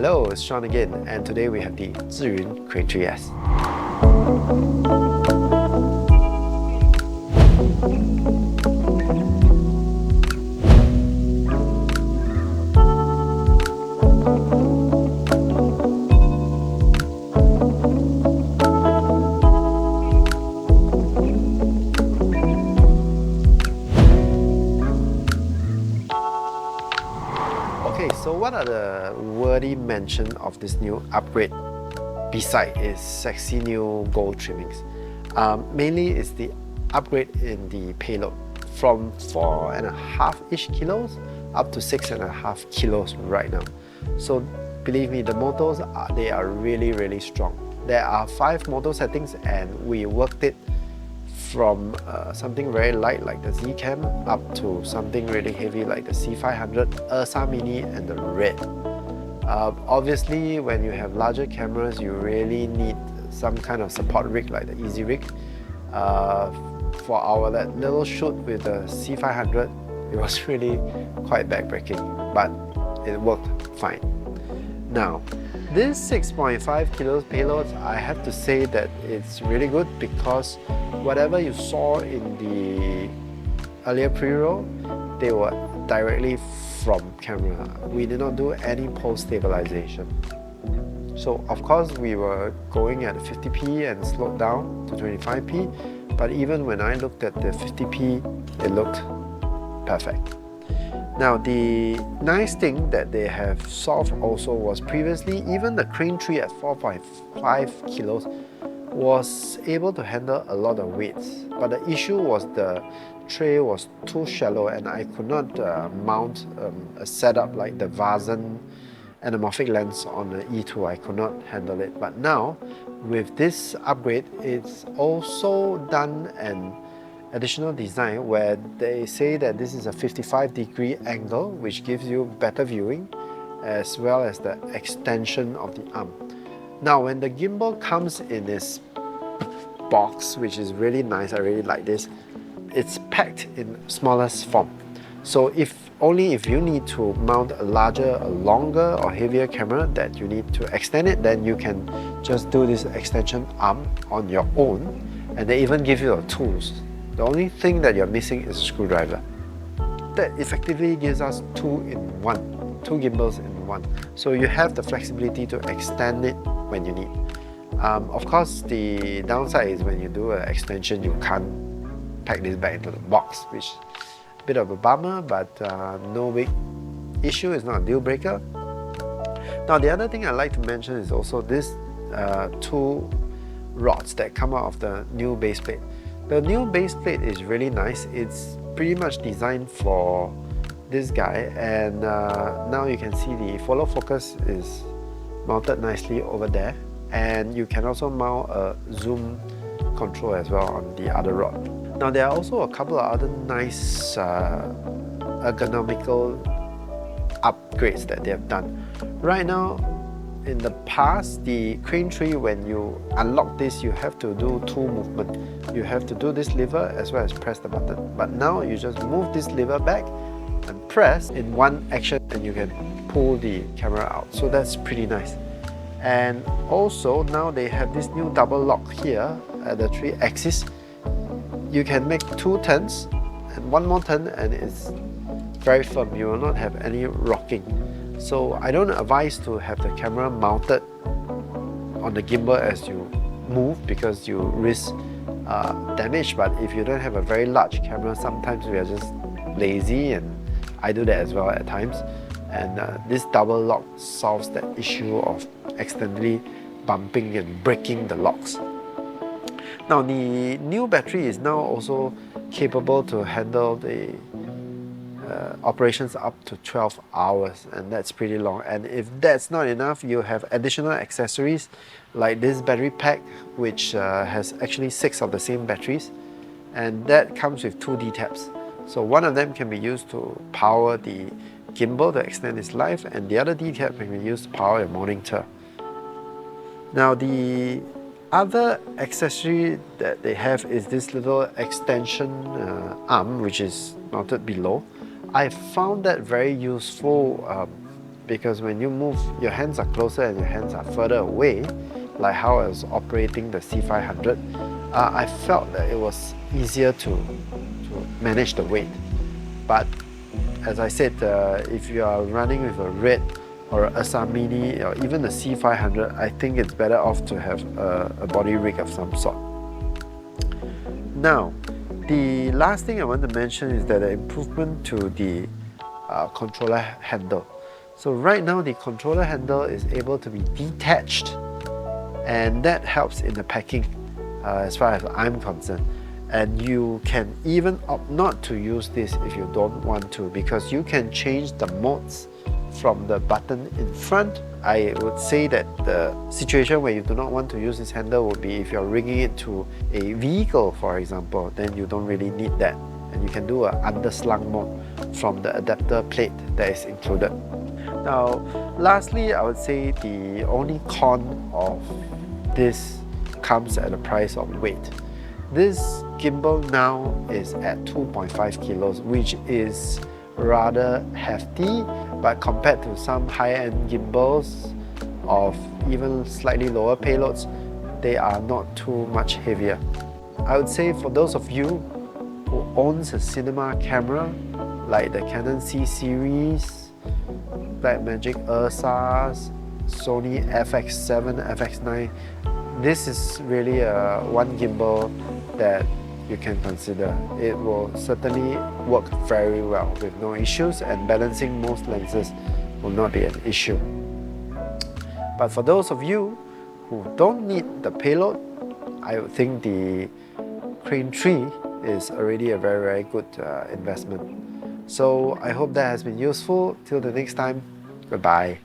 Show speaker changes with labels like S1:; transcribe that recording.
S1: Hello, it's Sean again, and today we have the Zhiyun Crane 3S. Okay, so what are the worthy mention of this new upgrade beside its sexy new gold trimmings? Mainly it's the upgrade in the payload from 4.5-ish kilos up to 6.5 kilos right now. So believe me, the motors they are really strong. There are 5 motor settings and we worked it from something very light like the Z-Cam up to something really heavy like the C500, Ursa Mini and the Red. Obviously when you have larger cameras you really need some kind of support rig like the Easy Rig. For our that little shoot with the C500 it was really quite backbreaking, but it worked fine. Now this 6.5 kilos payload, I have to say that it's really good because whatever you saw in the earlier pre-roll, they were directly from camera. We did not do any post-stabilization. So of course we were going at 50p and slowed down to 25p, but even when I looked at the 50p, it looked perfect. Now the nice thing that they have solved also was previously even the Crane 3 at 4.5 kilos was able to handle a lot of weights, but the issue was the tray was too shallow and I could not mount a setup like the Vazen anamorphic lens on the E2. I could not handle it, but now with this upgrade it's also done an additional design where they say that this is a 55-degree angle which gives you better viewing as well as the extension of the arm. Now when the gimbal comes in this box, which is really nice, I really like this, it's packed in smallest form. So if you need to mount a larger, a longer or heavier camera that you need to extend it, then you can just do this extension arm on your own, and they even give you the tools. The only thing that you're missing is a screwdriver. That effectively gives us 2 in 1, 2 gimbals in 1. So you have the flexibility to extend it when you need. Of course, the downside is when you do an extension, you can't pack this back into the box, which is a bit of a bummer, but no big issue, it's not a deal breaker. Now the other thing I'd like to mention is also this 2 rods that come out of the new base plate. The new base plate is really nice. It's pretty much designed for this guy, and now you can see the follow focus is mounted nicely over there, and you can also mount a zoom control as well on the other rod. Now there are also a couple of other nice ergonomical upgrades that they have done. Right now, in the past, the Crane 3, when you unlock this, you have to do 2 movements. You have to do this lever as well as press the button. But now you just move this lever back and press in one action and you can pull the camera out. So that's pretty nice. And also now they have this new double lock here at the 3 axis. You can make 2 turns and 1 more turn and it's very firm. You will not have any rocking. So I don't advise to have the camera mounted on the gimbal as you move because you risk damage. But if you don't have a very large camera, sometimes we are just lazy, and I do that as well at times. And this double lock solves that issue of accidentally bumping and breaking the locks. Now the new battery is now also capable to handle the operations up to 12 hours, and that's pretty long. And if that's not enough, you have additional accessories like this battery pack, which has actually 6 of the same batteries, and that comes with 2 D-tabs. So one of them can be used to power the gimbal to extend its life, and the other D-tab can be used to power your monitor. Now the other accessory that they have is this little extension arm which is mounted below. I found that very useful because when you move, your hands are closer and your hands are further away, like how I was operating the C500, I felt that it was easier to manage the weight. But as I said, if you are running with a red or a SA Mini or even a C500, I think it's better off to have a body rig of some sort. Now, the last thing I want to mention is that the improvement to the controller handle. So right now the controller handle is able to be detached, and that helps in the packing as far as I'm concerned. And you can even opt not to use this if you don't want to, because you can change the modes from the button in front. I would say that the situation where you do not want to use this handle would be if you're rigging it to a vehicle, for example, then you don't really need that. And you can do an underslung mode from the adapter plate that is included. Now, lastly, I would say the only con of this comes at the price of weight. This gimbal now is at 2.5 kilos, which is rather hefty, but compared to some high-end gimbals of even slightly lower payloads, they are not too much heavier. I would say for those of you who owns a cinema camera like the Canon C series, Blackmagic Ursas, Sony FX7, FX9, this is really one gimbal that you can consider. It will certainly work very well with no issues, and balancing most lenses will not be an issue. But for those of you who don't need the payload, I would think the Crane 3 is already a very good investment. So I hope that has been useful. Till the next time, goodbye.